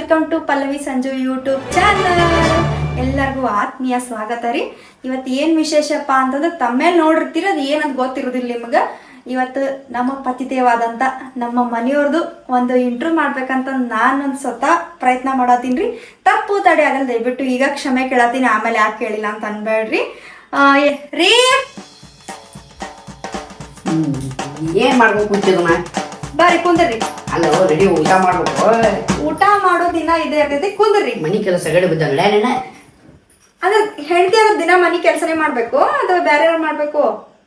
Welcome to Pallavi Sanju YouTube channel. ಎಲ್ಲರಿಗೂ ಆತ್ಮೀಯ ಸ್ವಾಗತ ರೀ. ಇವತ್ತು ಏನು ವಿಶೇಷಪ್ಪ ಅಂತಂದ್ರೆ ತಮ್ಮೇಲೆ ನೋಡಿರ್ತೀರಿ, ಅದು ಏನಂತ ಗೊತ್ತಿರೋದಿಲ್ಲ ನಿಮ್ಗೆ. ಇವತ್ತು ನಮ್ಮ ಪತಿದೇವಾದಂಥ ನಮ್ಮ ಮನೆಯವ್ರದ್ದು ಒಂದು ಇಂಟ್ರ್ಯೂ ಮಾಡ್ಬೇಕಂತ ನಾನೊಂದು ಸ್ವತಃ ಪ್ರಯತ್ನ ಮಾಡತ್ತೀನಿ ರೀ. ತಪ್ಪು ತಡೆ ಆಗಲ್ಲ, ದಯವಿಟ್ಟು ಈಗ ಕ್ಷಮೆ ಕೇಳತ್ತೀನಿ, ಆಮೇಲೆ ಯಾಕೆ ಕೇಳಿಲ್ಲ ಅಂತ ಅನ್ಬೇಡ್ರಿ ರೀ. ಏನ್ ಮಾಡ್ಬೇಕು ಕುಂತಿದ್ನ ಬರ್ರಿ ಕುಂದ್ರಿ. ಅಲ್ಲ ರೆಡಿ ಊಟ ಮಾಡ್ಬೇಕು. ಊಟ ಮಾಡೋ ದಿನ ಇದೆ ಇರ್ತೈತಿ, ಕುಂದ್ರಿ. ಮನಿ ಕೆಲಸ ಗಡಿ ಬಿದ್ದಂಗಡ ಅಂದ್ರೆ ಹೆಂಡತಿ ಅದ್ರ ದಿನ ಮನಿ ಕೆಲಸನೇ ಮಾಡ್ಬೇಕು ಅಥವಾ ಬೇರೆ ಏನಾರು ಮಾಡ್ಬೇಕು?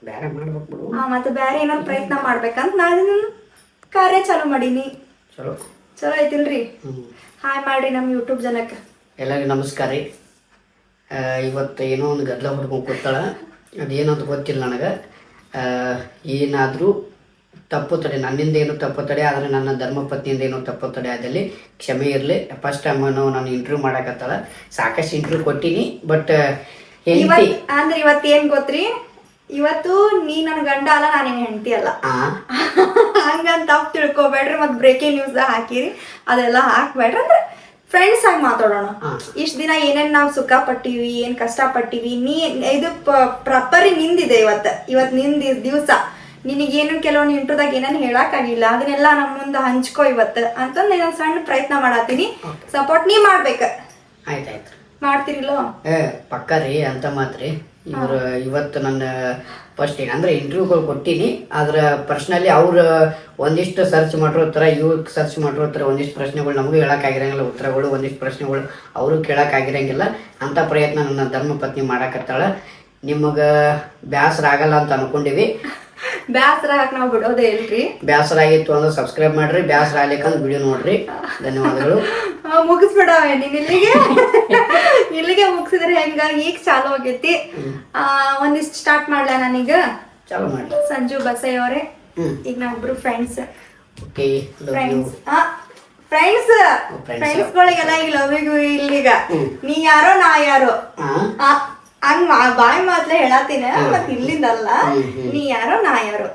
ಬೇರೆ ಮಾಡ್ಬೇಕು ಬಿಡು. ಮತ್ತೆ ಬೇರೆ ಏನಾರು ಪ್ರಯತ್ನ ಮಾಡ್ಬೇಕಂತ ನಾನು ಕಾರ್ಯ ಚಾಲು ಮಾಡೀನಿ. ಚಲೋ ಚಲೋ ಐತಿಲ್ರಿ? ಹಾಯ್ ಮಾಡ್ರಿ ನಮ್ಮ ಯೂಟ್ಯೂಬ್ ಜನಕ್ಕೆ. ಎಲ್ಲರಿಗೂ ನಮಸ್ಕಾರ ರೀ. ಇವತ್ತು ಏನೋ ಒಂದು ಗದ್ದಲ ಹುಡ್ಕೊಂಡು ಕೂತಾಳ, ಅದೇನಂತ ಗೊತ್ತಿಲ್ಲ ನನಗೆ. ಏನಾದರೂ ತಪ್ಪು ತಡೆ, ನನ್ನಿಂದ ಏನು ತಪ್ಪು ತಡೆ, ಆದರೆ ನನ್ನ ಧರ್ಮಪತ್ನಿಯಿಂದ ಏನೋ ತಪ್ಪು ತಡೆ ಆದಲ್ಲಿ ಕ್ಷಮೆ ಇರಲಿ. ಫಸ್ಟ್ ಟೈಮ್ ನಾನು ಇಂಟರ್ವ್ಯೂ ಮಾಡಕತ್ತಾಳ, ಸಾಕಷ್ಟು ಇಂಟರ್ವ್ಯೂ ಕೊಟ್ಟಿನಿ. ಬಟ್ ಅಂದ್ರೆ ಇವತ್ತು ಏನ್ ಗೊತ್ತ್ರಿ, ಇವತ್ತು ನೀ ನನ್ನ ಗಂಡ ಅಲ್ಲ, ನಾನೇನು ಹೆಂಡತಿ ಅಲ್ಲ. ಹಂಗಂತ ತಪ್ಪು ತಿಳ್ಕೊಬೇಡ್ರಿ. ಮತ್ತೆ ಬ್ರೇಕಿಂಗ್ ನ್ಯೂಸ್ ಹಾಕಿರಿ, ಅದೆಲ್ಲ ಹಾಕ್ಬೇಡ್ರಿ. ಅಂದ್ರೆ ಫ್ರೆಂಡ್ಸ್ ಆಗಿ ಮಾತಾಡೋಣ. ಇಷ್ಟ ದಿನ ಏನೇನ್ ನಾವು ಸುಖ ಪಟ್ಟಿವಿ, ಏನ್ ಕಷ್ಟ ಪಟ್ಟಿವಿ, ನೀ ಇದು ಪ್ರಾಪರಿ ನಿಂದಿದೆ. ಇವತ್ತು ನಿಂದ ದಿವಸ ನಿನಗೇನು ಕೆಲವೊಂದು ಇಂಟ್ರೂದಾಗ ಏನೇನು ಹೇಳಕ್ಕಾಗಿಲ್ಲ, ಅದನ್ನೆಲ್ಲ ನಮ್ಮ ಮುಂದೆ ಹಂಚ್ಕೋ ಇವತ್ತು ಅಂತಂದು ನಾನು ಸಣ್ಣ ಪ್ರಯತ್ನ ಮಾಡತ್ತೀನಿ. ಸಪೋರ್ಟ್ ನೀ ಮಾಡ್ಬೇಕ. ಆಯ್ತಾಯ್ತು, ಮಾಡ್ತಿರಿಲ್ಲೋ? ಪಕ್ಕ ರೀ ಅಂತ ಮಾತ್ರಿ. ಇವರು ಇವತ್ತು ನನ್ನ ಫಸ್ಟ್ ಏನಂದ್ರೆ ಇಂಟರ್ವ್ಯೂಗಳು ಕೊಟ್ಟಿನಿ. ಆದ್ರೆ ಪರ್ಸ್ನಲಿ ಅವ್ರು ಒಂದಿಷ್ಟು ಸರ್ಚ್ ಮಾಡಿರೋ ಥರ, ಇವ್ರು ಸರ್ಚ್ ಮಾಡಿರೋ ಥರ ಒಂದಿಷ್ಟು ಪ್ರಶ್ನೆಗಳು ನಮಗೂ ಹೇಳೋಕ್ಕಾಗಿರಂಗಿಲ್ಲ, ಉತ್ತರಗಳು ಒಂದಿಷ್ಟು ಪ್ರಶ್ನೆಗಳು ಅವರು ಕೇಳೋಕ್ಕಾಗಿರಂಗಿಲ್ಲ. ಅಂಥ ಪ್ರಯತ್ನ ನನ್ನ ಧರ್ಮಪತ್ನಿ ಮಾಡಕತ್ತಾಳ. ನಿಮಗೆ ಬೇಸರ ಆಗಲ್ಲ ಅಂತ ಅನ್ಕೊಂಡಿವಿ. ಬೇಸರ ಹಾಕಿ ನಾವು ಬಿಡೋದೇ ಇಲ್ರಿ. ಬೇಸರ ಆಗಿತ್ತು ಅಂದ್ರೆ ಸಬ್ಸ್ಕ್ರೈಬ್ ಮಾಡ್ರಿ, ಬೇಸರ ಆಗ್ಲಿಕ್ಕಂದ್ರೆ ವಿಡಿಯೋ ನೋಡ್ರಿ. ಧನ್ಯವಾದಗಳು. ಮುಗಿಸ್ಬಿಡವ ನೀನ್ ಇಲ್ಲಿಗೆ ಮುಗಿಸಿದ್ರೆ ಹೆಂಗ? ಈಗ ಚಾಲು ಆಗೈತಿ. ಒಂದಿಷ್ಟು ಸ್ಟಾರ್ಟ್ ಮಾಡ್ಲಾ ನಾನೀಗ? ಚಾಲು ಮಾಡಿ. ಸಂಜು ಬಸೈ ಅವರೇ, ಈಗ ನಾವಿಬ್ರು ಫ್ರೆಂಡ್ಸ್. ಫ್ರೆಂಡ್ಸ್ಗಳಿಗೆಲ್ಲ ಈಗ ಲವ್ ಯು ಇಲ್ಲಿಗ ನೀ ಯಾರೋ ನಾ ಯಾರೋ ಹಂಗ ಬಾಯಿ ಮಾತ್ಲೆ ಹೇಳತ್ತೀನ. ಮತ್ ಇಲ್ಲಿಂದಲ್ಲ, ನೀ ಯಾರೋ ನಾ ಯಾರೋ.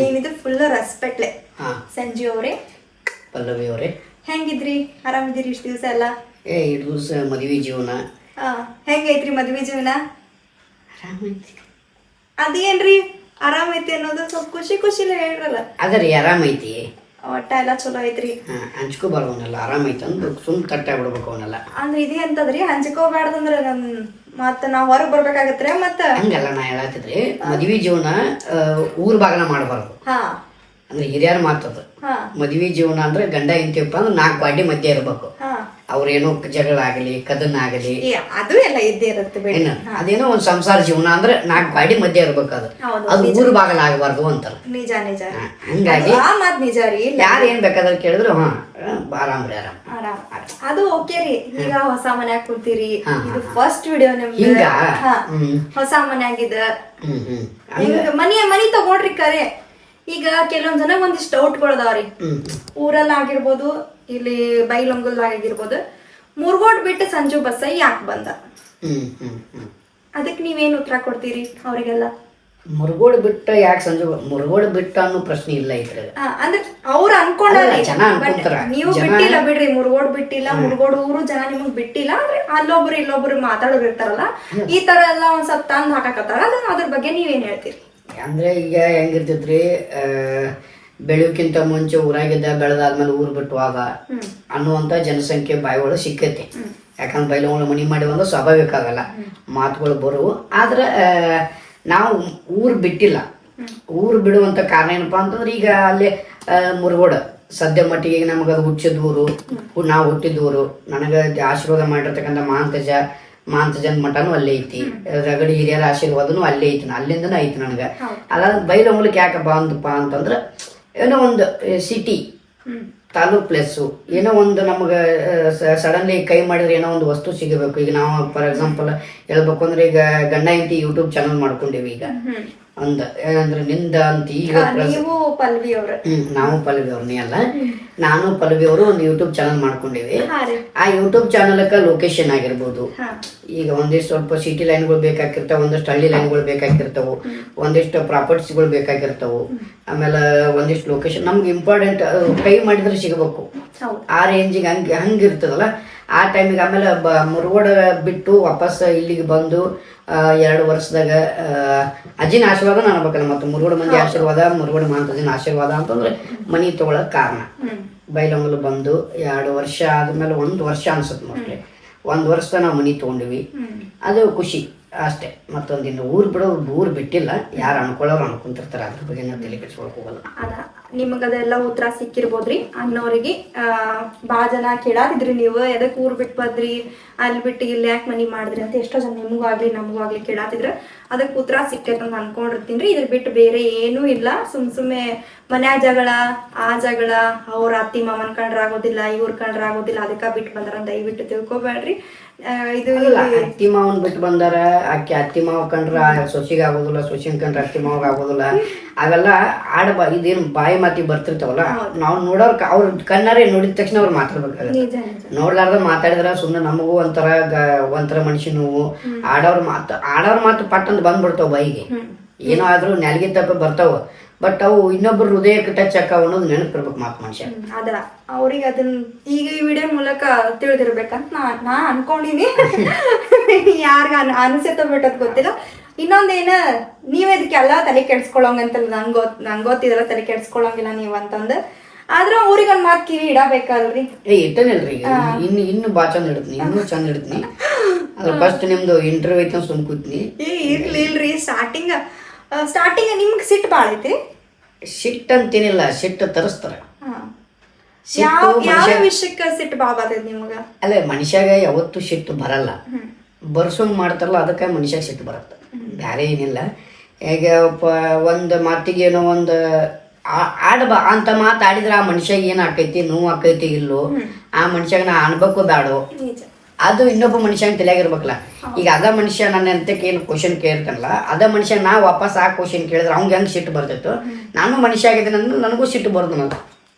ಏನಿದು ಫುಲ್ ರೆಸ್ಪೆಕ್ಟ್ಲೆ. ಸಂಜು ಅವರೇ, ಪಲ್ಲವಿ ಅವರೇ, ಹೆಂಗಿದ್ರಿ? ಆರಾಮಿದ್ದೀರಿ ಇಷ್ಟ ದಿವಸ ಎಲ್ಲ? ಇಷ್ಟು ದಿವಸ ಮದುವೆ ಜೀವನ ಹೆಂಗೈತ್ರಿ? ಮದುವೆ ಜೀವನ ಅದೇನ್ರಿ ಆರಾಮೈತಿ ಅನ್ನೋದು ಸ್ವಲ್ಪ ಖುಷಿ ಖುಷಿಲೇ ಹೇಳ್ರಲ್ಲ. ಅದರಿ ಆರಾಮೈತಿ, ಒಟ್ಟ ಎಲ್ಲ ಚಲೋ ಐತ್ರಿ. ಹಂಚ್ಕೋಬಾರ್ದು ಅವನ್ನೆಲ್ಲ. ಆರಾಮೈತಿ ಅಂದ್ ಸುಮ್ ಕಟ್ಟಾಗಿ ಬಿಡ್ಬೇಕು ಅವನ್ನೆಲ್ಲ. ಅಂದ್ರೆ ಇದೇ ಅಂತದ್ರಿ, ಹಂಚ್ಕೋಬಾರ್ದಂದ್ರ ಮತ್ತ ನಾವ್ ಹೊರಗ್ ಬರ್ಬೇಕಾಗತ್ರಿ. ಮತ್ತ ಹಂಗಲ್ಲ, ನಾ ಹೇಳತ್ತಿದ್ರಿ ಮದ್ವಿ ಜೀವನ ಊರ್ ಬಾಗನ ಮಾಡಬಾರ್ದು. ಅಂದ್ರೆ ಹಿರಿಯರ ಮಾತದ. ಮದ್ವಿ ಜೀವನ ಅಂದ್ರೆ ಗಂಡ ಹೆಂಡತಿಯಪ್ಪ ಅಂದ್ರೆ 4 ಗಾಡಿ ಮಧ್ಯೆ ಇರ್ಬೇಕು. ಅವ್ರೇನೋ ಜಗಳ ಆಗಲಿ, ಕದನ ಆಗಲಿ, ಅದು ಎಲ್ಲ ಇದ್ದೇ ಇರುತ್ತೆ. ಅದೇನೋ ಒಂದ್ ಸಂಸಾರ ಜೀವನ ಅಂದ್ರೆ 4 ಗಾಡಿ ಮಧ್ಯೆ ಇರ್ಬೇಕು. ಅದು ಊರ್ ಬಾಗಲ ಆಗಬಾರ್ದು ಅಂತಾರ. ನಿಜ ನಿಜ. ಹಂಗಾಗಿ ನಿಜ ರೀ. ಯಾರು ಏನ್ ಬೇಕಾದ್ರೆ ಕೇಳಿದ್ರು ಆರಾಮ್ರಿ ಆರಾಮ್. ಅದು ಓಕೆ ರೀ. ಈಗ ಹೊಸ ಮನ್ಯಾಗ ಕೂತೀರಿ, ಇದು ಫಸ್ಟ್ ವಿಡಿಯೋ ನಿಮ್ಗೆ. ಹೊಸ ಮನ್ಯಾಗಿದ ಮನಿ ತಗೊಂಡ್ರಿ ಕರೆ. ಈಗ ಕೆಲವೊಂದ್ ಜನ ಒಂದಿಷ್ಟು ಡೌಟ್ಗಳದಾವ್ರಿ. ಊರಲ್ಲಿ ಆಗಿರ್ಬೋದು, ಇಲ್ಲಿ ಬೈಲೊಂಗಲ್ದಾಗಿರ್ಬೋದು, ಮುರುಗೋಡ್ ಬಿಟ್ಟು ಸಂಜು ಬಸೈ ಯಾಕೆ ಬಂದ? ಅದಕ್ಕೆ ನೀವೇನು ಉತ್ತರ ಕೊಡ್ತೀರಿ ಅವ್ರಿಗೆಲ್ಲ? ಮುರುಗೋಡ್ ಬಿಟ್ಟ ಯಾಕೆ ಸಂಜು? ಮುರುಗೋಡ್ ಬಿಟ್ಟ ಅನ್ನೋ ಪ್ರಶ್ನೆ ಇಲ್ಲ ಇದ್ರಾಗ. ಅಂದ್ರೆ ಅವ್ರು ಅನ್ಕೊಂಡ್ರಿ, ಜನ ಅನ್ಕೊಂತಾರ. ನೀವು ಬಿಟ್ಟಿಲ್ಲ ಬಿಡ್ರಿ, ಮುರುಗೋಡ್ ಬಿಟ್ಟಿಲ್ಲ, ಮುರುಗೋಡ್ ಊರು ಜನ ನಿಮಗ್ ಬಿಟ್ಟಿಲ್ಲ. ಅಂದ್ರೆ ಅಲ್ಲೊಬ್ರು ಇಲ್ಲೊಬ್ರು ಮಾತಾಡೋರು ಇರ್ತಾರಲ್ಲ, ಈ ತರ ಎಲ್ಲ ಒಂದ್ ಸ್ವಲ್ಪ ತಂದ್ ಹಾಕಕತ್ತಾರ. ಅದ್ರ ಬಗ್ಗೆ ನೀವೇನ್ ಹೇಳ್ತೀರಿ? ಅಂದ್ರೆ ಈಗ ಹೆಂಗಿರ್ತೈತ್ರಿ, ಬೆಳೆಯೋಕ್ಕಿಂತ ಮುಂಚೆ ಊರಾಗಿದ್ದ, ಬೆಳೆದಾದ್ಮೇಲೆ ಊರ್ ಬಿಟ್ಟು ಆದ ಅನ್ನುವಂತ ಜನಸಂಖ್ಯೆ ಬಾಯಿಗಳು ಸಿಕ್ಕೈತಿ. ಯಾಕಂದ್ರೆ ಬೈಲೊಂಗಳು ಮನಿ ಮಾಡಿ ಒಂದು ಸ್ವಾಭಾವಿಕ ಆಗಲ್ಲ, ಮಾತುಗಳು ಬರುವು. ಆದ್ರೆ ನಾವು ಊರ್ ಬಿಟ್ಟಿಲ್ಲ. ಊರು ಬಿಡುವಂತ ಕಾರಣ ಏನಪ್ಪಾ ಅಂತಂದ್ರೆ, ಈಗ ಅಲ್ಲಿ ಮುರುಗೋಡ ಸದ್ಯ ಮಟ್ಟಿಗೆ ನಮಗದು ಹುಟ್ಟಿದ ಊರು, ನಾವು ಹುಟ್ಟಿದ ಊರು. ನನಗೆ ಆಶೀರ್ವಾದ ಮಾಡಿರ್ತಕ್ಕಂಥ ಮಾಂತಜನ್ ಮಠನು ಅಲ್ಲೇ ಐತಿ, ರಗಡಿ ಹಿರಿಯರ ಆಶೀರ್ವಾದನು ಅಲ್ಲೇ ಐತಿ, ಅಲ್ಲಿಂದನೂ ಐತಿ ನನಗೆ. ಅಲ್ಲ ಬೈಲೊಂಗ್ಲಿಕ್ಕೆ ಯಾಕಪ್ಪ ಅಂತಪ್ಪ ಅಂತಂದ್ರೆ, ಏನೋ ಒಂದು ಸಿಟಿ ತಾಲೂಕ್ ಪ್ಲೇಸು, ಏನೋ ಒಂದು ನಮ್ಗೆ ಸಡನ್ಲಿ ಕೈ ಮಾಡಿದ್ರೆ ಏನೋ ಒಂದು ವಸ್ತು ಸಿಗಬೇಕು. ಈಗ ನಾವು ಫಾರ್ ಎಕ್ಸಾಂಪಲ್ ಹೇಳ್ಬೇಕು ಅಂದ್ರೆ, ಈಗ ಗಂಡ ಹೆಂಡತಿ ಯೂಟ್ಯೂಬ್ ಚಾನಲ್ ಮಾಡ್ಕೊಂಡಿವಿ. ಈಗ ಅಂದ್ರೆ ನಿಂದ ಅಂತ ಈಗ ನೀವು ಪಲ್ವಿ ಅವ್ರ, ನಾವು ಪಲ್ವಿ ಅವ್ರನ್ನೇ ಅಲ್ಲ, ನಾನು ಪಲ್ವಿ ಅವರು ಒಂದು ಯೂಟ್ಯೂಬ್ ಚಾನಲ್ ಮಾಡ್ಕೊಂಡಿವಿ. ಆ ಯೂಟ್ಯೂಬ್ ಚಾನಲ್ಕ ಲೊಕೇಶನ್ ಆಗಿರ್ಬೋದು, ಈಗ ಒಂದಿಷ್ಟು ಸ್ವಲ್ಪ ಸಿಟಿ ಲೈನ್ಗಳು ಬೇಕಾಗಿರ್ತಾವ, ಒಂದಿಷ್ಟು ಹಳ್ಳಿ ಲೈನ್ಗಳು ಬೇಕಾಗಿರ್ತಾವು, ಒಂದಿಷ್ಟು ಪ್ರಾಪರ್ಟೀಸ್ಗಳು ಬೇಕಾಗಿರ್ತಾವು, ಆಮೇಲೆ ಒಂದಿಷ್ಟು ಲೊಕೇಶನ್ ನಮ್ಗೆ ಇಂಪಾರ್ಟೆಂಟ್ ಕೈ ಮಾಡಿದ್ರೆ ಸಿಗಬೇಕು. ಆ ರೇಂಜಿಗೆ ಹಂಗಿರ್ತದಲ್ಲ ಆ ಟೈಮಿಗೆ. ಆಮೇಲೆ ಮುರುಗೋಡ ಬಿಟ್ಟು ವಾಪಸ್ ಇಲ್ಲಿಗೆ ಬಂದು 2 ವರ್ಷದಾಗ ಅಜ್ಜಿನ ಆಶೀರ್ವಾದ ಅನ್ಬೇಕಲ್ಲ. ಮತ್ತು ಮುರುಗೋಡ ಮಂದಿ ಆಶೀರ್ವಾದ, ಮುರುಗೋಡ ಮಾಂತಜಿನ ಆಶೀರ್ವಾದ ಅಂತಂದ್ರೆ ಮನಿ ತಗೊಳಕ್ ಕಾರಣ. ಬೈಲಹೊಂಗಲ ಬಂದು 2 ವರ್ಷ ಆದ್ಮೇಲೆ 1 ವರ್ಷ ಅನ್ಸುತ್ತೆ ಮೋಸ್ಟ್ಲಿ, 1 ವರ್ಷ ನಾವು ಮನಿ ತಗೊಂಡಿವಿ. ಅದು ಖುಷಿ ಅಷ್ಟೇ. ಮತ್ತೊಂದಿನ ಊರು ಬಿಟ್ಟಿಲ್ಲ. ಯಾರು ಅನ್ಕೊಳ್ಳೋರು ಅನ್ಕೊಂತಿರ್ತಾರೆ, ಅದ್ರ ಬಗ್ಗೆ ನಾವು ತಲೆ ಕೆಡಿಸ್ಕೊಳಕ್ ಹೋಗಲ್ಲ. ನಿಮಗದೆಲ್ಲ ಉತ್ತರ ಸಿಕ್ಕಿರ್ಬೋದ್ರಿ. ಅನ್ನೋರಿಗೆ ಭಾಳ ಜನ ಕೇಳಾತಿದ್ರಿ, ನೀವು ಎದಕ್ಕೆ ಊರು ಬಿಟ್ಟು ಬಂದ್ರಿ, ಅಲ್ಲಿ ಬಿಟ್ಟು ಇಲ್ಲಿ ಯಾಕೆ ಮನಿ ಮಾಡಿದ್ರಿ ಅಂತ ಎಷ್ಟೋ ಜನ ನಿಮಗೂ ಆಗ್ಲಿ ನಮಗೂ ಆಗ್ಲಿ ಕೇಳಾತಿದ್ರು. ಅದಕ್ಕೆ ಉತ್ತರ ಸಿಕ್ಕೈತೆ ಅಂತ ಅನ್ಕೊಂಡಿರ್ತೀನಿ. ಇದ್ರ ಬಿಟ್ಟು ಬೇರೆ ಏನೂ ಇಲ್ಲ. ಸುಮ್ಮನೆ ಮನ್ಯಾಗ ಜಗಳ, ಆ ಜಗಳ, ಅವ್ರ ಅತ್ತಿ ಮಾಮನ್ ಕಂಡ್ರ ಆಗೋದಿಲ್ಲ, ಇವ್ರ ಕಂಡ್ರ ಆಗೋದಿಲ್ಲ, ಅದಕ್ಕೆ ಬಿಟ್ಟು ಬಂದಾರ ಅಂತ ದಯವಿಟ್ಟು ತಿಳ್ಕೊಬೇಡ್ರಿ. ಇದು ಅತ್ತಿ ಮಾವನ್ ಬಿಟ್ಟು ಬಂದಾರ, ಆಕೆ ಅತ್ತಿ ಮಾವ ಕಂಡ್ರ ಸೊಸಿಗೆ ಆಗೋದಿಲ್ಲ, ಸೊಸಿನ ಕಂಡ್ರ ಅತ್ತಿ ಮಾವಾಗ ಆಗೋದಿಲ್ಲ. ಅವೆಲ್ಲ ಇದೇನು ಬಾಯಿ ಮಾತಿಗೆ ಬರ್ತಿರ್ತಾವಲ್ಲ, ನಾವು ನೋಡೋರ್ ಅವ್ರ ಕಣ್ಣಾರೆ ನೋಡಿದ ತಕ್ಷಣ ಅವ್ರು ಮಾತಾಡ್ಬೇಕಾಗತ್ತೆ. ನೋಡ್ಲಾರ್ದ ಮಾತಾಡಿದ್ರ ಸುಮ್ಮನೆ ನಮಗೂ ಒಂಥರ ಮನುಷ್ಯ ನೋವು. ಆಡೋರ್ ಮಾತು ಪಟ್ಟಂತ ಬಂದ್ಬಿಡ್ತಾವ ಬಾಯಿಗೆ. ಏನೋ ಆದ್ರೂ ನೆಲಗಿ ತಪ್ಪ ಬರ್ತಾವ. ಬಟ್ ಅವು ಇನ್ನೊಬ್ರು ಹೃದಯಕ್ಕೆ ಟಚ್ ಆಕಾವ ಅನ್ನೋದು ನೆನಪಿರ್ಬೇಕು ಮಾತು ಮನುಷ್ಯ. ಅದ ಅವ್ರಿಗೆ ಅದನ್ನ ಈಗ ಈ ವಿಡಿಯೋ ಮೂಲಕ ತಿಳಿದಿರ್ಬೇಕಂತ ನಾ ಅನ್ಕೊಂಡಿನಿ. ಯಾರಿಗ ಅನಿಸುತ್ತೋ ಬಿಟ್ಟದ್ ಗೊತ್ತಿಲ್ಲ. ಇನ್ನೊಂದೇನ, ನೀವ್ ಇದಕ್ಕೆಲ್ಲ ತಲೆ ಕೆಡ್ಸ್ಕೊಳಂಗಂತಲ್ಲ, ನಂಗೆ ಗೊತ್ತಿದಲ್ಲ ತಲೆ ಕೆಡ್ಸ್ಕೊಳಂಗಿಲ್ಲ ನೀವು ಅಂತಂದು. ಆದ್ರ ಅವ್ರಿಗೆ ಒಂದ್ ಮಾತು ಕಿವಿ ಇಡಬೇಕಲ್ರಿ. ಇಟ್ಟನಿಲ್ರಿ, ಇನ್ನು ಬಾ ಚಂದ ಇಡ್ತೀನಿ, ಇನ್ನೂ ಚಂದ ಇಡ್ತೀನಿ. ಅದ್ರ ಫಸ್ಟ್ ನಿಮ್ದು ಇಂಟರ್ವ್ಯೂ ಐತೆ ಸುಮ್ ಕೂತ್ನಿ. ಇಲ್ರಿ, ಸ್ಟಾರ್ಟಿಂಗ್ ನಿಮ್ಗೆ ಸಿಟ್ಟು ಭಾಳ ಐತಿ. ಸಿಟ್ಟು ಅಂತೇನಿಲ್ಲ, ಸಿಟ್ಟು ತರಿಸ್ತಾರ. ಯಾವ ವಿಷಯಕ್ಕೆ ಸಿಟ್ಟು ಭಾಳ ಬರ್ತೈತಿ ನಿಮ್ಗ? ಅಲ್ಲ, ಮನುಷ್ಯಾಗ ಯಾವತ್ತು ಸಿಟ್ಟು ಬರಲ್ಲ, ಬರ್ಸೋಂಗ್ ಮಾಡ್ತಾರಲ್ಲ ಅದಕ್ಕೆ ಮನುಷ್ಯಾಗ ಸಿಟ್ಟು ಬರುತ್ತೆ, ಬೇರೆ ಏನಿಲ್ಲ. ಈಗ ಒಂದು ಮಾತಿಗೆ ಏನೋ ಒಂದು ಅಂತ ಮಾತಾಡಿದ್ರೆ ಆ ಮನುಷ್ಯಾಗ ಏನ್ ಆಕೈತಿ, ನೋವು ಆಕೈತಿ ಇಲ್ಲೋ, ಆ ಮನುಷ್ಯಾಗ ನಾ ಅನ್ಬೇಕು ಬ್ಯಾಡೋ, ಅದು ಇನ್ನೊಬ್ಬ ಮನುಷ್ಯನ ತಲೆಯಾಗಿರ್ಬೇಕಲ್ಲ. ಈಗ ಅದ ಮನುಷ್ಯ ನನ್ನ ಅಂತಕ್ಕೆ ಏನು ಕ್ವಶನ್ ಕೇಳ್ತಾನಲ್ಲ, ಅದ ಮನುಷ್ಯ ನಾ ವಾಪಸ್ ಆ ಕ್ವಶನ್ ಕೇಳಿದ್ರೆ ಅವ್ನಿಗೆ ಹೆಂಗೆ ಸಿಟ್ಟು ಬರ್ತಿತ್ತು, ನಾನು ಮನುಷ್ಯ ಆಗಿದ್ದೇನೆ ಅಂದ್ರೆ ನನಗೂ ಸಿಟ್ಟು ಬರೋದು ನನಗೆ.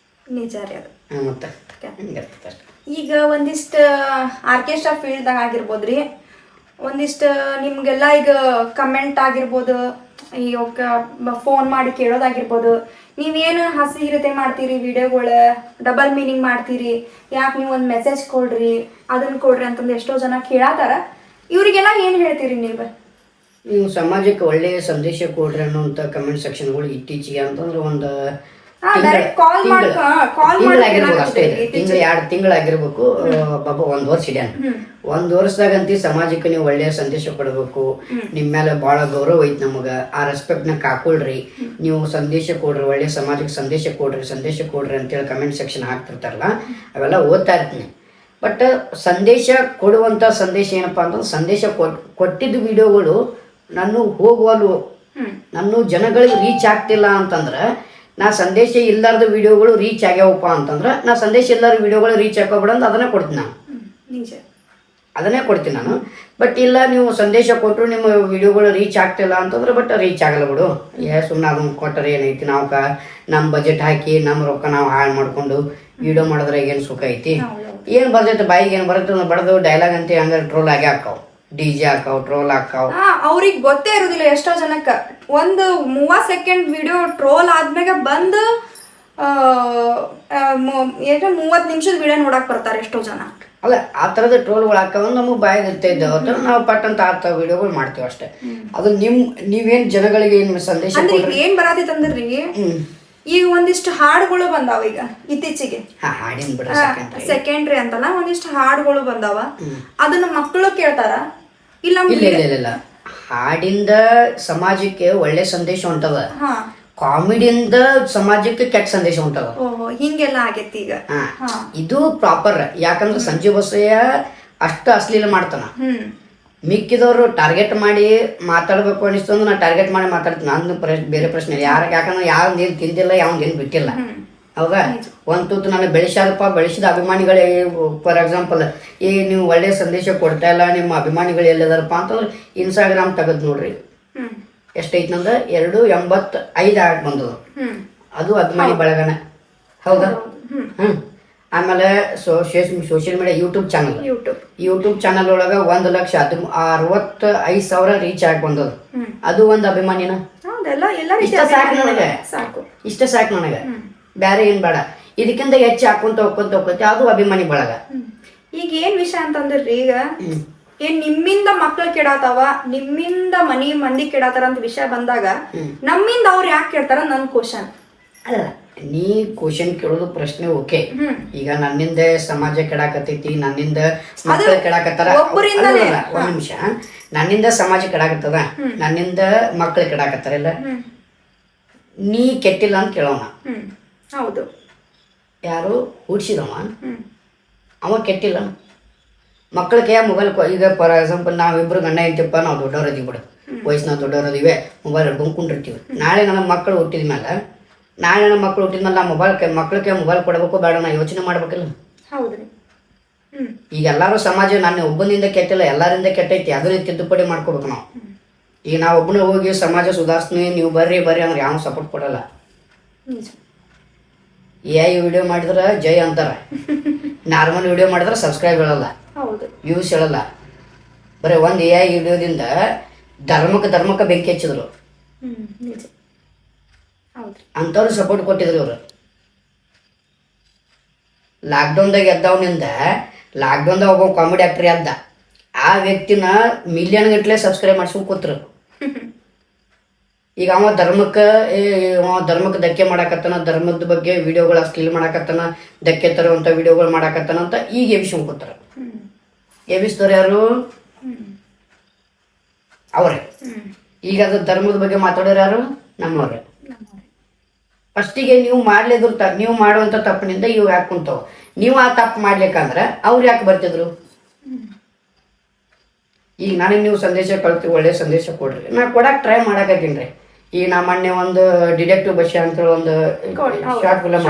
ನಿಜ ರೀ ಅದು. ಮತ್ತೆ ಹಿಂಗಿರ್ತದೆ ಅಷ್ಟೇ. ಈಗ ಒಂದಿಷ್ಟು ಆರ್ಕೆಸ್ಟ್ರಾ ಫೀಲ್ಡ್ದಾಗ ಆಗಿರ್ಬೋದ್ರಿ, ಒಂದಿಷ್ಟು ನಿಮ್ಗೆಲ್ಲ ಈಗ ಕಮೆಂಟ್ ಆಗಿರ್ಬೋದು, ಈ ಫೋನ್ ಮಾಡಿ ಕೇಳೋದಾಗಿರ್ಬೋದು, ನೀವೇನು ಹಸಿರತೆ ಮಾಡ್ತೀರಿ, ವಿಡಿಯೋಗಳ ಡಬಲ್ ಮೀನಿಂಗ್ ಮಾಡ್ತೀರಿ, ಯಾಕೆ ನೀವು ಒಂದು ಮೆಸೇಜ್ ಕೊಡ್ರಿ, ಅದನ್ನ ಕೊಡ್ರಿ ಅಂತಂದು ಎಷ್ಟೋ ಜನ ಕೇಳಾತಾರ. ಇವರಿಗೆಲ್ಲ ಏನು ಹೇಳ್ತೀರಿ ನೀವು ಸಮಾಜಕ್ಕೆ ಒಳ್ಳೆಯ ಸಂದೇಶ ಕೊಡ್ರಿ ಅನ್ನೋಂಥ ಕಮೆಂಟ್ ಸೆಕ್ಷನ್ಗಳು ಇತ್ತೀಚೆಗೆ ಅಂತಂದ್ರೆ ಒಂದು ತಿಂಗಳಾಗಿರ್ಬೇಕು ಅಷ್ಟೇ. 2 ತಿಂಗಳಾಗಿರ್ಬೇಕು ಬಾಬಾ, 1 ವರ್ಷ ಇಡ್ಯಾನ. 1 ವರ್ಷದಾಗಂತಿ ಸಮಾಜಕ್ಕೆ ನೀವು ಒಳ್ಳೆಯ ಸಂದೇಶ ಕೊಡಬೇಕು. ನಿಮ್ಮ ಮೇಲೆ ಭಾಳ ಗೌರವ ಐತಿ ನಮಗೆ, ಆ ರೆಸ್ಪೆಕ್ಟ್ನ ಕಾಕೊಳ್ರಿ, ನೀವು ಸಂದೇಶ ಕೊಡ್ರಿ, ಒಳ್ಳೆಯ ಸಮಾಜಕ್ಕೆ ಸಂದೇಶ ಕೊಡ್ರಿ ಅಂತೇಳಿ ಕಮೆಂಟ್ ಸೆಕ್ಷನ್ ಹಾಕ್ತಿರ್ತಾರಲ್ಲ, ಅವೆಲ್ಲ ಓದ್ತಾ ಇರ್ತೀನಿ. ಬಟ್ ಸಂದೇಶ ಕೊಡುವಂಥ ಸಂದೇಶ ಏನಪ್ಪಾ ಅಂತಂದ್ರೆ, ಸಂದೇಶ ಕೊಟ್ಟಿದ್ದ ವಿಡಿಯೋಗಳು ನಾನು ಹೋಗುವಲು, ನಾನು ಜನಗಳಿಗೆ ರೀಚ್ ಆಗ್ತಿಲ್ಲ ಅಂತಂದ್ರೆ, ನಾ ಸಂದೇಶ ಇಲ್ಲಾರ್ದ ವಿಡಿಯೋಗಳು ರೀಚ್ ಆಗ್ಯಾವಪ್ಪ ಅಂತಂದ್ರೆ, ನಾ ಸಂದೇಶ ಇಲ್ಲಾರ್ದ ವಿಡಿಯೋಗಳು ರೀಚ್ ಹಾಕೋಬಿಡ ಅಂತ ಅದನ್ನೇ ಕೊಡ್ತೀನಿ ನಾನು, ಅದನ್ನೇ ಕೊಡ್ತೀನಿ ನಾನು. ಬಟ್ ಇಲ್ಲ, ನೀವು ಸಂದೇಶ ಕೊಟ್ಟರು ನಿಮ್ಮ ವಿಡಿಯೋಗಳು ರೀಚ್ ಆಗ್ತಿಲ್ಲ ಅಂತಂದ್ರೆ, ಬಟ್ ರೀಚ್ ಆಗಲ್ಲ ಬಿಡು, ಸುಮ್ಮನೆ ಅದನ್ನ ಕೊಟ್ಟರೆ ಏನೈತಿ, ನಾವು ನಮ್ಮ ಬಜೆಟ್ ಹಾಕಿ ನಮ್ಮ ರೊಕ್ಕ ನಾವು ಹಾಳು ಮಾಡ್ಕೊಂಡು ವಿಡಿಯೋ ಮಾಡಿದ್ರೆ ಏನು ಸುಖ ಐತಿ? ಏನು ಬರ್ತೈತೆ ಬಾಯಿಗೆ, ಏನು ಬರ್ತೈತೆ ಬಡ್ದು ಡೈಲಾಗ್ ಅಂತ ಹಂಗ ಟ್ರೋಲ್ ಆಗಿ ಹಾಕಾವ್, DJ ಹಾಕಾವ್, ಟ್ರೋಲ್ ಹಾಕಾವ್. ಅವ್ರಿಗೆ ಗೊತ್ತೇ ಇರೋದಿಲ್ಲ ಎಷ್ಟೋ ಜನಕ್ಕ. ಒಂದು 30 ಸೆಕೆಂಡ್ ವಿಡಿಯೋ ಟ್ರೋಲ್ ಆದ್ಮ್ಯಾಗ ಬಂದು 30 ನಿಮಿಷದ ವಿಡಿಯೋ ನೋಡಕ್ ಬರ್ತಾರೆ ಎಷ್ಟೋ ಜನ. ಅಲ್ಲ, ಆ ಥರದ ಟ್ರೋಲ್ಗಳು ಹಾಕವ ನಮಗೆ ಬಾಯಿಗೆ ಇರ್ತಾ ನಾವು ಪಟ್ಟಂತ ಆ ಥರ ವಿಡಿಯೋಗಳು ಮಾಡ್ತೀವಿ ಅಷ್ಟೇ. ಅದು ನೀವೇನು ಜನಗಳಿಗೆ ಏನು ಸಂದೇಶ ಏನ್ ಬರತೈತೆ ಅಂದ್ರಿ, ಈಗ ಒಂದಿಷ್ಟು ಹಾಡುಗಳು ಬಂದಾವ ಈಗ ಇತ್ತೀಚೆಗೆ, ಸೆಕೆಂಡ್ರಿ ಅಂತಲ್ಲ, ಒಂದಿಷ್ಟು ಹಾಡುಗಳು ಬಂದಾವ. ಅದನ್ನ ಮಕ್ಕಳು ಕೇಳ್ತಾರ ಇಲ್ಲ? ಇಲ್ಲ, ಹಾಡಿಂದ ಸಮಾಜಕ್ಕೆ ಒಳ್ಳೆ ಸಂದೇಶ ಹೊಂಟದ, ಕಾಮಿಡಿಯಿಂದ ಸಮಾಜಕ್ಕೆ ಕೆಟ್ಟ ಸಂದೇಶ ಹೊಂಟದ. ಹಿಂಗೆಲ್ಲ ಆಗೈತಿ ಈಗ. ಇದು ಪ್ರಾಪರ್, ಯಾಕಂದ್ರೆ ಸಂಜು ಬಸಯ್ಯ ಅಷ್ಟು ಅಶ್ಲೀಲ ಮಾಡ್ತಾನ. ಮಿಕ್ಕಿದವರು ಟಾರ್ಗೆಟ್ ಮಾಡಿ ಮಾತಾಡ್ಬೇಕು ಅನಿಸ್ತು ಅಂದ್ರೆ ನಾ ಟಾರ್ಗೆಟ್ ಮಾಡಿ ಮಾತಾಡ್ತೀನಿ. ನಾನು ಬೇರೆ ಪ್ರಶ್ನೆ ಯಾಕಂದ್ರೆ ಯಾವ್ದೇನು ತಿಂದಿಲ್ಲ, ಯಾವ್ದೇನು ಬಿಟ್ಟಿಲ್ಲ. ಹೌದಾ? ಒಂದು ತೂತು ನಾನು ಬೆಳೆಸಿದ ಅಭಿಮಾನಿಗಳೇ, ಫಾರ್ ಎಕ್ಸಾಂಪಲ್, ನೀವು ಒಳ್ಳೆ ಸಂದೇಶ ಕೊಡ್ತಾ ಇಲ್ಲ, ನಿಮ್ಮ ಅಭಿಮಾನಿಗಳು ಎಲ್ಲಿದಾರಪ್ಪ ಅಂತಂದ್ರೆ ಇನ್ಸ್ಟಾಗ್ರಾಮ್ ತೆಗೆದು ನೋಡ್ರಿ, ಎಷ್ಟೈತಿ ನಂದು 285 ಆಗಿ ಬಂದದು. ಅದು ಅಭಿಮಾನಿ ಬಳಗನ. ಹೌದಾ? ಆಮೇಲೆ ಸೋಷಿಯಲ್ ಮೀಡಿಯಾ ಯೂಟ್ಯೂಬ್ ಚಾನಲ್ ಒಳಗ 1,65,000 ರೀಚ್ ಆಗಿ ಬಂದದು. ಅದು ಒಂದು ಅಭಿಮಾನಿನ. ಇಷ್ಟ ಸಾಕು ನನಗೆ, ಬೇರೆ ಏನ್ ಬೇಡ. ಇದಕ್ಕಿಂತ ಹೆಚ್ಚು ಹಾಕೊಂತ ಹೋಗ್ಕೊಂತ ಅದು ಅಭಿಮಾನಿ ಬಳಗ. ಈಗ ಏನ್ ವಿಷಯ ಅಂತಂದ್ರಿ ಈಗ ಏನ್ ನಿಮ್ಮಿಂದ ಮಕ್ಳು ಕೆಡಾತಾವ, ನಿಮ್ಮಿಂದ ಮಂದಿ ಕೆಡಾತಾರ ಅಂತ ವಿಷಯ ಬಂದಾಗ ನಮ್ಮಿಂದ ಅವ್ರು ಯಾಕೆ ಕೇಳ್ತಾರ ನನ್ ಕ್ವಶನ್. ಅಲ್ಲ, ನೀ ಕ್ವಶನ್ ಕೇಳೋದು ಪ್ರಶ್ನೆ ಓಕೆ. ಈಗ ನನ್ನಿಂದ ಸಮಾಜ ಕೆಡಾಕತೈತಿ, ನನ್ನಿಂದ ಮಕ್ಕಳು ಕೆಡಾಕತ್ತಾರ, ಒಂದ್ ನಿಮಿಷ, ನನ್ನಿಂದ ಸಮಾಜ ಕೆಡಾಕತ್ತದ, ನನ್ನಿಂದ ಮಕ್ಕಳು ಕೆಡಾಕತ್ತಾರಲ್ಲ, ನೀ ಕೆಟ್ಟಿಲ್ಲ ಅಂತ ಕೇಳೋಣ. ಹೌದು, ಯಾರು ಹುಡ್ಸಿದವ ಅವ ಕೆಟ್ಟಿಲ್ಲ. ಮಕ್ಕಳಿಗೆ ಮೊಬೈಲ್ ಈಗ ಫಾರ್ ಎಕ್ಸಾಂಪಲ್ ನಾವಿಬ್ರು ಗಂಡ ಹೆಂಡತಿಪ್ಪ, ನಾವು ದೊಡ್ಡವ್ರು ಅದೀವಿ ಬಿಡು, ವಯಸ್ಸಿನಾಗ ದೊಡ್ಡವ್ರು ಅದೀವಿ, ಮೊಬೈಲ್ ಹಿಡ್ಕೊಂಡು ಕುಂಡಿರ್ತೀವಿ. ನಾಳೆ ನನ್ನ ಮಕ್ಕಳು ಹುಟ್ಟಿದ್ಮೇಲೆ ನಾ ಮಕ್ಕಳಿಗೆ ಮೊಬೈಲ್ ಕೊಡಬೇಕು ಬೇಡ, ನಾ ಯೋಚನೆ ಮಾಡ್ಬೇಕಿಲ್ಲ. ಈಗ ಎಲ್ಲಾರು ಸಮಾಜ ನಾನು ಒಬ್ಬನಿಂದ ಕೆಟ್ಟಿಲ್ಲ, ಎಲ್ಲರಿಂದ ಕೆಟ್ಟೈತಿ, ಅದ್ರ ತಿದ್ದುಪಡಿ ಮಾಡ್ಕೋಬೇಕು ನಾವು. ಈಗ ನಾವು ಒಬ್ಬನೇ ಹೋಗಿ ಸಮಾಜ ಸುಧಾರಿಸ್ತೀನಿ ನೀವು ಬರ್ರಿ ಅಂದ್ರೆ ಯಾವ ಸಪೋರ್ಟ್ ಕೊಡಲ್ಲ. ಈ ವಿಡಿಯೋ ಮಾಡಿದ್ರೆ ಜೈ ಅಂತಾರ, ನಾರ್ಮಲ್ ವಿಡಿಯೋ ಮಾಡಿದ್ರೆ ಸಬ್ಸ್ಕ್ರೈಬ್ ಹೇಳಲ್ಲ, ವ್ಯೂಸ್ ಹೇಳಲ್ಲ. ಬರೀ ಒಂದು ವಿಡಿಯೋದಿಂದ ಧರ್ಮಕ್ಕೆ ಬೆಂಕಿ ಹಚ್ಚಿದ್ರು, ಅಂಥವ್ರು ಸಪೋರ್ಟ್ ಕೊಟ್ಟಿದ್ರು ಇವರು. ಲಾಕ್ಡೌನ್ದಾಗ ಎದ್ದವನಿಂದ ಲಾಕ್ಡೌನ್ದಾಗ ಒಬ್ಬ ಕಾಮಿಡಿ ಆಕ್ಟರ್ ಎದ್ದ, ಆ ವ್ಯಕ್ತಿನ ಮಿಲಿಯನ್ ಗಟ್ಟಲೆ ಸಬ್ಸ್ಕ್ರೈಬ್ ಮಾಡ್ಸ್ಕೊಂಡು ಕೂತ್ರು. ಈಗ ಅವ ಧರ್ಮಕ್ಕೆ ಧಕ್ಕೆ ಮಾಡಾಕತ್ತಾನ, ಧರ್ಮದ ಬಗ್ಗೆ ವಿಡಿಯೋಗಳು ಅಶ್ಲೀಲ ಮಾಡಾಕತ್ತಾನ, ಧಕ್ಕೆ ತರುವಂಥ ವಿಡಿಯೋಗಳು ಮಾಡಾಕತ್ತಾನ ಅಂತ ಈಗ ಎಬ್ಸ್ಕೊಂಡು ಕೂತಾರ. ಎಬ್ಬಿಸ್ತಾರೆ ಯಾರು? ಅವರೇ. ಈಗ ಅದು ಧರ್ಮದ ಬಗ್ಗೆ ಮಾತಾಡೋರು ಯಾರು? ನಮ್ಮವ್ರೆ. ಫಸ್ಟಿಗೆ ನೀವು ನೀವು ಮಾಡುವಂಥ ತಪ್ಪಿನಿಂದ ಇವು ಯಾಕೆ ಕುಂತಾವ. ನೀವು ಆ ತಪ್ಪು ಮಾಡ್ಲಿಕ್ಕಂದ್ರೆ ಅವ್ರು ಯಾಕೆ ಬರ್ತಿದ್ರು? ಈಗ ನನಗೆ ನೀವು ಸಂದೇಶ ಕಳ್ತೀವಿ, ಒಳ್ಳೆ ಸಂದೇಶ ಕೊಡ್ರಿ, ನಾ ಕೊಡಕ್ಕೆ ಟ್ರೈ ಮಾಡಾಕತ್ತೀನಿ ರೀ. ಈಗ ನಾ ಮೊನ್ನೆ ಒಂದು ಡಿಟೆಕ್ಟಿವ್ ಬಸ್ ಅಂತ ಒಂದು ಶಾರ್ಟ್ ಫಿಲಮ್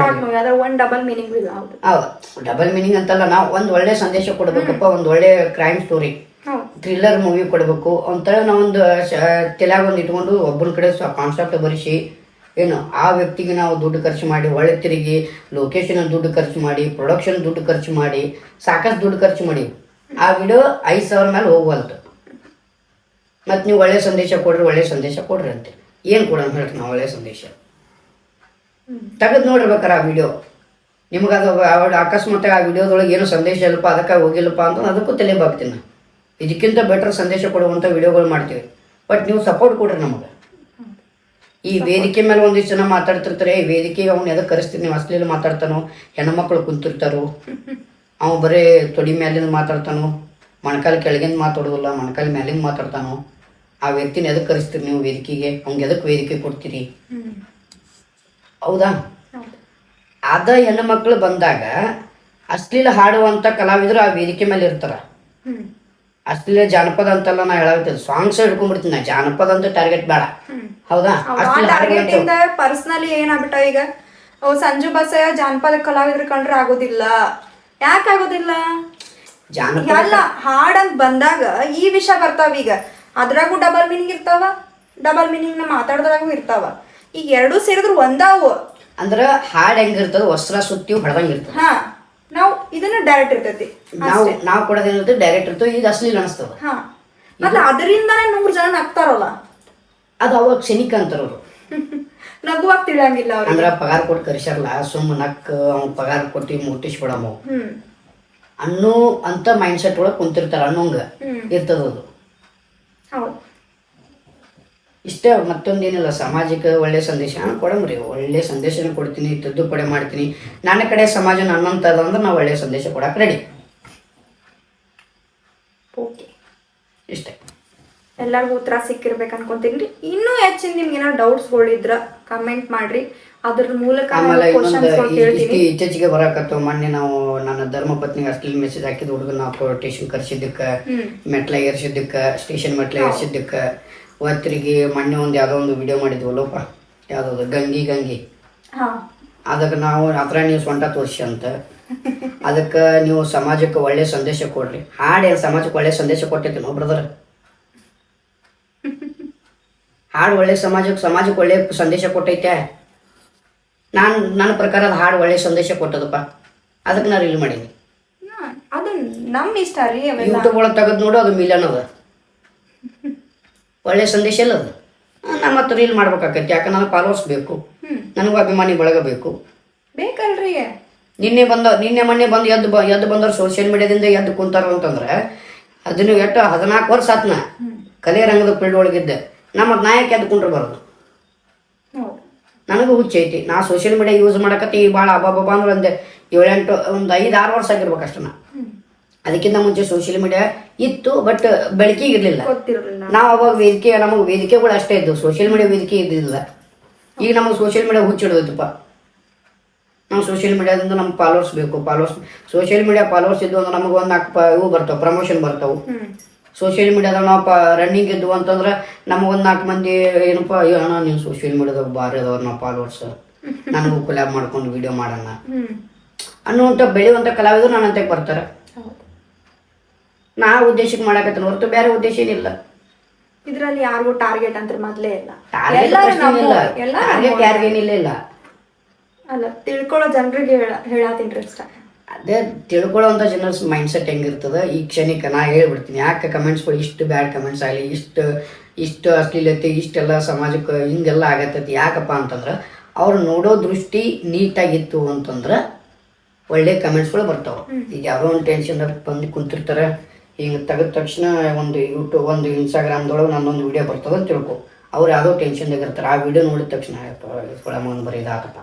ಹೌದು, ಡಬಲ್ ಮೀನಿಂಗ್ ಅಂತಲ್ಲ, ನಾವು ಒಂದು ಒಳ್ಳೆ ಸಂದೇಶ ಕೊಡ್ಬೇಕಪ್ಪ, ಒಂದು ಒಳ್ಳೆ ಕ್ರೈಮ್ ಸ್ಟೋರಿ ಥ್ರಿಲ್ಲರ್ ಮೂವಿ ಕೊಡಬೇಕು ಅಂತ ನಾವೊಂದು ತಲೆಯಾಗ ಒಂದು ಇಟ್ಕೊಂಡು ಒಬ್ಬನ ಕಡೆ ಕಾನ್ಸೆಪ್ಟ್ ಬರೆಸಿ ಏನು ಆ ವ್ಯಕ್ತಿಗೆ ನಾವು ದುಡ್ಡು ಖರ್ಚು ಮಾಡಿ, ಒಳ್ಳೆ ತಿರುಗಿ ಲೊಕೇಶನ್ ದುಡ್ಡು ಖರ್ಚು ಮಾಡಿ, ಪ್ರೊಡಕ್ಷನ್ ದುಡ್ಡು ಖರ್ಚು ಮಾಡಿ, ಸಾಕಷ್ಟು ದುಡ್ಡು ಖರ್ಚು ಮಾಡಿ ಆ ವಿಡಿಯೋ 5,000 ಮೇಲೆ ಹೋಗುವಲ್ತು. ಮತ್ತು ನೀವು ಒಳ್ಳೆ ಸಂದೇಶ ಕೊಡ್ರಿ ಅಂತ ಏನು ಕೊಡೋಣ ಹೇಳ್ತೀನಿ ನಾವು? ಒಳ್ಳೆ ಸಂದೇಶ ತೆಗೆದು ನೋಡಿರ್ಬೇಕಾರೆ ಆ ವಿಡಿಯೋ ನಿಮ್ಗೆ ಅದು ಅಕಸ್ಮಾತ್ ಆ ವಿಡಿಯೋದೊಳಗೆ ಏನು ಸಂದೇಶ ಇಲ್ಲಪ್ಪ, ಅದಕ್ಕೆ ಹೋಗಿಲ್ಲಪ್ಪ ಅಂತ ಅದಕ್ಕೂ ತಲೆ ಬಾಗ್ತೀನಿ ನಾನು. ಇದಕ್ಕಿಂತ ಬೆಟರ್ ಸಂದೇಶ ಕೊಡುವಂಥ ವಿಡಿಯೋಗಳು ಮಾಡ್ತೀವಿ, ಬಟ್ ನೀವು ಸಪೋರ್ಟ್ ಕೊಡ್ರಿ ನಮಗೆ. ಈ ವೇದಿಕೆ ಮೇಲೆ ಒಂದಿಷ್ಟು ಜನ ಮಾತಾಡ್ತಿರ್ತಾರೆ, ಈ ವೇದಿಕೆಗೆ ಅವ್ನು ಎದಕ್ಕೆ ಕರೆಸ್ತೀನಿ, ನೀವು ಅಶ್ಲೀಲ ಮಾತಾಡ್ತಾನೋ, ಹೆಣ್ಮಕ್ಳು ಕುಂತಿರ್ತಾರೋ, ಅವ ಬರೀ ತೊಡಿ ಮ್ಯಾಲಿಂದ ಮಾತಾಡ್ತಾನೋ, ಮೊಣಕಾಲು ಕೆಳಗಿಂದ ಮಾತಾಡೋದಿಲ್ಲ, ಮೊಣಕಾಲು ಮ್ಯಾಲಿಂದ ಮಾತಾಡ್ತಾನೋ, ಆ ವ್ಯಕ್ತಿನ ಎದಕ್ಕೆ ಕರೆಸ್ತೀರಿ ನೀವು ವೇದಿಕೆಗೆ? ಅವ್ನಿಗೆ ಎದಕ್ಕೆ ವೇದಿಕೆ ಕೊಡ್ತೀರಿ? ಹೌದಾ? ಅದ ಹೆಣ್ಮಕ್ಳು ಬಂದಾಗ ಅಶ್ಲೀಲ ಹಾಡುವಂಥ ಕಲಾವಿದರು ಆ ವೇದಿಕೆ ಮೇಲೆ ಇರ್ತಾರ. ಅಶ್ಲೀಲ ಜಾನಪದ ಅಂತಲ್ಲ ನಾ ಹೇಳಾಗ್ತದೆ, ಸಾಂಗ್ಸ್ ಹಿಡ್ಕೊಂಡ್ಬಿಡ್ತೀನಿ ನಾ, ಜಾನಪದ ಅಂತ ಟಾರ್ಗೆಟ್ ಬೇಡ. ಹೌದಾ? ಪರ್ಸನಲಿ ಏನಾಗ್ಬಿಟ್ಟ ಈಗ ಸಂಜು ಬಸಯ್ಯ ಜಾನಪದ ಕಲಾವಿದ್ರು ಕಂಡ್ರೆ ಆಗೋದಿಲ್ಲ. ಯಾಕೆ ಆಗೋದಿಲ್ಲ? ಎಲ್ಲ ಹಾಡಂತ ಬಂದಾಗ ಈ ವಿಷಯ ಬರ್ತಾವ. ಈಗ ಅದ್ರಾಗೂ ಡಬಲ್ ಮೀನಿಂಗ್ ಇರ್ತಾವ, ಡಬಲ್ ಮೀನಿಂಗ್ ನ ಮಾತಾಡೋದ್ರಾಗೂ ಇರ್ತಾವ. ಈಗ ಎರಡೂ ಸೇರಿದ್ರು ಒಂದಾವು. ಅಂದ್ರ ಹಾಡ್ ಹೆಂಗಿರ್ತದ, ವಸ್ತ್ರ ಸುತ್ತಿ ಹೊಡೆದಂಗಿರ್ತದ. ಹಾ, ನಾವು ಇದನ್ನ ಡೈರೆಕ್ಟ್ ಇರ್ತೈತಿ, ನಾವು ಕೊಡೋದೇನಿರ್ತದೆ ಡೈರೆಕ್ಟ್ ಇರ್ತದೆ. ಇದು ಅಶ್ಲೀಲ ಅನಿಸ್ತದ. ಹಾ, ಮತ್ತೆ ಅದರಿಂದಾನೇ 100 ಜನ ನಗ್ತಾರಲ್ಲ, ಅದು ಅವಾಗ ಕ್ಷಣಿಕ ಅಂತಾರವ್ರು. ನಗುವಾಗ ತಿಳಿಯಂಗಿಲ್ಲ ಅವ್ರು. ಅಂದ್ರ ಪಗಾರ ಕೊಟ್ಟು ಕರ್ಸಲ್ಲ, ಸುಮ್ಮ ನಕ್ ಅವ್ನ ಪಗಾರ ಕೊಟ್ಟು ಮುಟ್ಟಿಸ್ಬಿಡಮ್ಮ ಅನ್ನೋ ಅಂತ ಮೈಂಡ್ ಸೆಟ್ ಒಳಗೆ ಕುಂತಿರ್ತಾರ, ಅನ್ನೋಂಗ ಇರ್ತದ ಅದು. ಇಷ್ಟೇ, ಮತ್ತೊಂದೇನಿಲ್ಲ. ಸಮಾಜಕ್ಕೆ ಒಳ್ಳೆ ಸಂದೇಶ ಕೊಡಮ್ರಿ, ಒಳ್ಳೆ ಸಂದೇಶನ ಕೊಡ್ತೀನಿ, ತಿದ್ದುಪಡಿ ಮಾಡ್ತೀನಿ. ನನ್ನ ಕಡೆ ಸಮಾಜ ನನ್ನಂತದ ಅಂದ್ರೆ ನಾವು ಒಳ್ಳೆ ಸಂದೇಶ ಕೊಡಕ್ಕೆ ರೆಡಿ. ಓಕೆ, ಇಷ್ಟೇ. ಎಲ್ಲರಿಗೂ ಉತ್ತರ ಸಿಕ್ಕಿರ್ಬೇಕು ಅನ್ಕೊಂತೀನಿ. ಇನ್ನೂ ಹೆಚ್ಚಿನ ನಿಮ್ಗೆ ಏನಾದ್ರು ಡೌಟ್ಸ್ಗಳಿದ್ರ ಕಮೆಂಟ್ ಮಾಡ್ರಿ, ಅದ್ರ ಮೂಲಕ ಆಮೇಲೆ ಇತ್ತೀಚೆಗೆ ಬರಾಕತ್ತವ. ಮೊನ್ನೆ ನಾವು ನನ್ನ ಧರ್ಮ ಪತ್ನಿಗೆ ಅಶ್ಲೀಲ ಮೆಸೇಜ್ ಹಾಕಿದ ಹುಡುಗನ ನಾವು ಸ್ಟೇಷನ್ ಕರ್ಸಿದ್ದಕ್ಕೆ, ಮೆಟ್ಲ ಏರ್ಸಿದ್ದಕ್ಕೆ, ಸ್ಟೇಷನ್ ಮೆಟ್ಲ ಏರ್ಸಿದ್ದಕ್ಕೆ, ಒತ್ತರಿಗೆ ಮೊನ್ನೆ ಒಂದು ಯಾವುದೋ ಒಂದು ವಿಡಿಯೋ ಮಾಡಿದ್ವಲ್ಲಪ್ಪ, ಯಾವುದೋ ಗಂಗಿ ಅದಕ್ಕೆ ನಾವು ಹತ್ರ ನೀವು ಸೊಂಟ ತೋರಿಸಿ ಅಂತ, ಅದಕ್ಕೆ ನೀವು ಸಮಾಜಕ್ಕೆ ಒಳ್ಳೆ ಸಂದೇಶ ಕೊಡ್ರಿ. ಹಾಡು ಸಮಾಜಕ್ಕೆ ಒಳ್ಳೆ ಸಂದೇಶ ಕೊಟ್ಟೈತಿ ನಾವು ಬ್ರದರ್. ಹಾಡು ಒಳ್ಳೆ ಸಮಾಜಕ್ಕೆ ಒಳ್ಳೆ ಸಂದೇಶ ಕೊಟ್ಟೈತೆ. ನನ್ನ ಪ್ರಕಾರ ಅದು ಹಾಡು ಒಳ್ಳೆ ಸಂದೇಶ ಕೊಟ್ಟದಪ್ಪ, ಅದಕ್ಕೆ ನಾನು ರೀಲ್ ಮಾಡೀನಿ. ಅದು ನಮ್ಮ ಇಷ್ಟ ರೀ. ಯೂಟ್ಯೂಬ್ ಒಳಗೆ ತೆಗೆದು ನೋಡು, ಅದು ಮಿಲಿಯನ್ ಅದ. ಒಳ್ಳೆ ಸಂದೇಶ ಇಲ್ಲ ಅದು. ನಾನು ಮತ್ತೆ ರೀಲ್ ಮಾಡ್ಬೇಕಾಗತ್ತೆ, ಯಾಕೆ ನನಗೆ ಫಾಲೋವರ್ಸ್ ಬೇಕು, ನನಗೂ ಅಭಿಮಾನಿ ಬಳಗ ಬೇಕು. ಬೇಕಲ್ರಿ. ನಿನ್ನೆ ಮೊನ್ನೆ ಬಂದು ಎದ್ದು ಬಂದವ್ರು ಸೋಷಿಯಲ್ ಮೀಡಿಯಾದಿಂದ ಎದ್ದು ಕುಂತಾರ ಅಂತಂದ್ರೆ ಅದನ್ನು 14 ವರ್ಷ ಆತ್ನ ಕಲೆ ರಂಗದ ಫೀಲ್ಡ್ ಒಳಗಿದ್ದೆ. ನಮ್ಮ ನಾಯಕ ಎದ್ದು ಕುಂಡ್ರಬಾರ್ದು. ನನಗೂ ಹುಚ್ಚೈತಿ. ನಾ ಸೋಷಿಯಲ್ ಮೀಡಿಯಾ ಯೂಸ್ ಮಾಡಕತ್ತಿ ಭಾಳ ಅಬ್ಬಬ್ಬ ಅಂದ್ರೆ ಒಂದು 5-6 ವರ್ಷ ಆಗಿರ್ಬೇಕಷ್ಟ. ಅದಕ್ಕಿಂತ ಮುಂಚೆ ಸೋಷಿಯಲ್ ಮೀಡಿಯಾ ಇತ್ತು, ಬಟ್ ಬೆಳಕಿಗೆ ಇರಲಿಲ್ಲ. ನಾವು ಅವಾಗ ನಮಗೆ ವೇದಿಕೆಗಳು ಅಷ್ಟೇ ಇದ್ದು, ಸೋಷಿಯಲ್ ಮೀಡಿಯಾ ವೇದಿಕೆ ಇದ್ದಿಲ್ಲ. ಈಗ ನಮಗೆ ಸೋಷಿಯಲ್ ಮೀಡಿಯಾ ಹುಚ್ಚಿಡ್ದೈತಪ್ಪ. ನಾವು ಸೋಷಿಯಲ್ ಮೀಡಿಯಾದಿಂದ ನಮ್ಗೆ ಫಾಲೋವರ್ಸ್ ಬೇಕು. ಸೋಷಿಯಲ್ ಮೀಡಿಯಾ ಫಾಲೋವರ್ಸ್ ಇದ್ದು ಅಂದ್ರೆ ನಮಗೆ ಒಂದು 4 ಇವು ಬರ್ತಾವೆ, ಪ್ರಮೋಷನ್ ಬರ್ತಾವೆ. ಸೋಷಿಯಲ್ ಮೀಡಿಯಾದಾಗ ನಾವು ರನ್ನಿಂಗ್ ಇದ್ವು ಅಂತಂದ್ರೆ ನಮಗೊಂದು 4 ಮಂದಿ ಏನಪ್ಪ ಅಣ್ಣ ನೀವು ಸೋಷಿಯಲ್ ಮೀಡಿಯಾದಾಗ ಭಾರಿ ಅದಾವ್ರು ನಾವು ಫಾಲೋವರ್ಸ್, ನನಗೂ ಕೊಲ್ಯಾಬ್ ಮಾಡ್ಕೊಂಡು ವಿಡಿಯೋ ಮಾಡೋಣ ಅನ್ನುವಂಥ ಬೆಳೆಯುವಂಥ ಕಲಾವಿದರು ನನ್ನ ಅಂತಕ್ಕೆ ಬರ್ತಾರೆ. ನಾ ಉದ್ದೇಶಕ್ಕೆ ಮಾಡಕತ್ತೀನಿ ಹೊರತು ಬೇರೆ ಉದ್ದೇಶ ಏನಿಲ್ಲ. ಇದರಲ್ಲಿ ಯಾರಿಗೂ ಟಾರ್ಗೆಟ್ ಅಂತ ಮೊದಲೇ ಇಲ್ಲ. ಟಾರ್ಗೆಟ್ ಯಾರಿಗೇನಿಲ್ಲ ಇಲ್ಲ ಅಲ್ಲ, ತಿಳ್ಕೊಳ್ಳೋ ಜನರಿಗೆ ಹೇಳತ್ತೀನಿ ಅಷ್ಟ. ಅದೇ ತಿಳ್ಕೊಳ್ಳೋಂಥ ಜನರ ಮೈಂಡ್ ಸೆಟ್ ಹೆಂಗಿರ್ತದೆ ಈ ಕ್ಷಣಿಕ ನಾ ಹೇಳ್ಬಿಡ್ತೀನಿ. ಯಾಕೆ ಕಮೆಂಟ್ಸ್ಗಳು ಇಷ್ಟು ಬ್ಯಾಡ್ ಕಮೆಂಟ್ಸ್ ಆಗಲಿ, ಇಷ್ಟು ಅಶ್ಲೀಲತೆ, ಇಷ್ಟೆಲ್ಲ ಸಮಾಜಕ್ಕೆ ಹಿಂಗೆಲ್ಲ ಆಗತ್ತೈತಿ ಯಾಕಪ್ಪ ಅಂತಂದ್ರೆ ಅವ್ರು ನೋಡೋ ದೃಷ್ಟಿ ನೀಟಾಗಿತ್ತು ಅಂತಂದ್ರೆ ಒಳ್ಳೆ ಕಮೆಂಟ್ಸ್ಗಳು ಬರ್ತಾವೆ. ಈಗ ಯಾವುದೋ ಒಂದು ಟೆನ್ಷನ್ದಾಗ ಬಂದು ಕುಂತಿರ್ತಾರೆ, ಹಿಂಗೆ ತೆಗೆದ ತಕ್ಷಣ ಒಂದು ಯೂಟ್ಯೂಬ್ ಒಂದು ಇನ್ಸ್ಟಾಗ್ರಾಮ್ದೊಳಗೆ ನನ್ನೊಂದು ವಿಡಿಯೋ ಬರ್ತದೆ ಅಂತ ತಿಳ್ಕೊ. ಅವ್ರು ಯಾವುದೋ ಟೆನ್ಷನ್ದಾಗ ಇರ್ತಾರೆ, ಆ ವಿಡಿಯೋ ನೋಡಿದ ತಕ್ಷಣ ಮಗನ ಬರೀ ಇದಾಗಪ್ಪ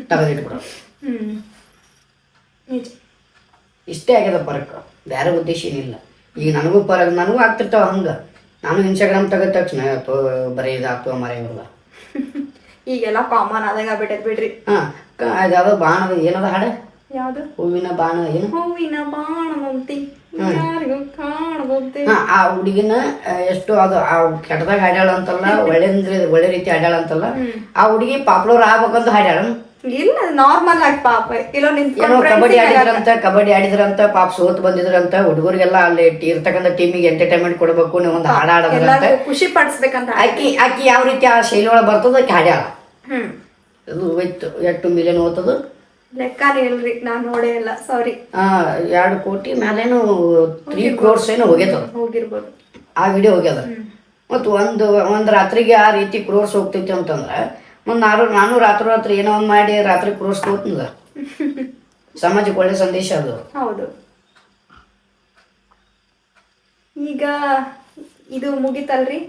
ತೆಗೆದಿಟ್ಬಿಡೋದು. ಇಷ್ಟೇ ಆಗ್ಯದ ಪರಕ್, ಬೇರೆ ಉದ್ದೇಶ ಏನಿಲ್ಲ. ಈಗ ನನಗೂ ಆಗ್ತಿರ್ತಾವ ಹಂಗೆ. ನಾನು ಇನ್ಸ್ಟಾಗ್ರಾಮ್ ತೆಗೆದ ತಕ್ಷಣ ಬರೀ ಇದಾಗ್ತವ ಮರ ಇರಲ್ಲ. ಈಗೆಲ್ಲ ಕಾಮನ್ ಆದಾಗ ಆಗ್ಬಿಟ್ಟೈತೆ ಬಿಡ್ರಿ. ಅದ್ಯಾವುದೋ ಬಾಣದ ಏನದ ಹಾಡ, ಯಾವ್ದು ಹೂವಿನ ಬಾಣ, ಏನು ಹೂವಿನ ಬಾಣವಂತಿ ಯಾರಿಗೂ ಕಾಣವಂತಿ. ಆ ಹುಡುಗಿನ ಎಷ್ಟು ಅದು ಆ ಕೆಟ್ಟದಾಗ ಹಾಡ್ಯಾಳ ಅಂತಲ್ಲ, ಒಳ್ಳೆ ರೀತಿ ಹಾಡ್ಯಾಳ ಅಂತಲ್ಲ. ಆ ಹುಡುಗಿ ಪಾಪ್ಯುಲರ್ ಆಗ್ಬೇಕಂತ ಹಾಡ್ಯಾಳ. ಇಲ್ಲ, ನಾರ್ಮಲ್ ಆಗಿ ಪಾಪ ಏನೋ ಕಬಡ್ಡಿ ಆಡಿದ್ರಂತ ಪಾಪ ಸೋತ್ ಬಂದಿದ್ರಂತ. ಹುಡುಗರಿಗೆಲ್ಲ ಅಲ್ಲಿ ಇರ್ತಕ್ಕಂಥ ಟೀಮಿಗೆ ಎಂಟರ್ಟೈನ್ಮೆಂಟ್ ಕೊಡ್ಬೇಕು, ನೀವು ಒಂದು ಹಾಡ ಆಡೋದ್ರಂತ, ಖುಷಿ ಪಡಿಸ್ಬೇಕಂತ. ಆಕಿ ಯಾವ ರೀತಿ ಆ ಶೈಲಿ ಒಳಗೆ ಬರ್ತದ ಆಕಿ ಹಾಡ್ಯಾಳ. ಅದು ಹೋಯ್ತು. 8 ಮಿಲಿಯನ್ ಹೋಗ್ತದ ಲೆಕ್ಕನೇ ಇಲ್ರಿ, ನಾನ್ ನೋಡೇ ಇಲ್ಲ, ಸಾರಿ. 2 ಕೋಟಿ ಮೇಲೇನು 3 crores ಏನೋ ಹೋಗಿರ್ಬೋದು ಆ ವಿಡಿಯೋ ಹೋಗ್ಯದ. ಮತ್ತು ಒಂದು ರಾತ್ರಿಗೆ ಆ ರೀತಿ ಕ್ರೋರ್ಸ್ ಹೋಗ್ತೈತಿ ಅಂತಂದ್ರೆ ನಾನು ರಾತ್ರಿ ಏನೋ ಒಂದು ಮಾಡಿ ರಾತ್ರಿ ಕ್ರೋರ್ಸ್ ಹೋಗ್ತದ. ಸಮಾಜಕ್ಕೆ ಒಳ್ಳೆ ಸಂದೇಶ ಅದು. ಹೌದು. ಈಗ ಇದು ಮುಗಿತಲ್ರಿ,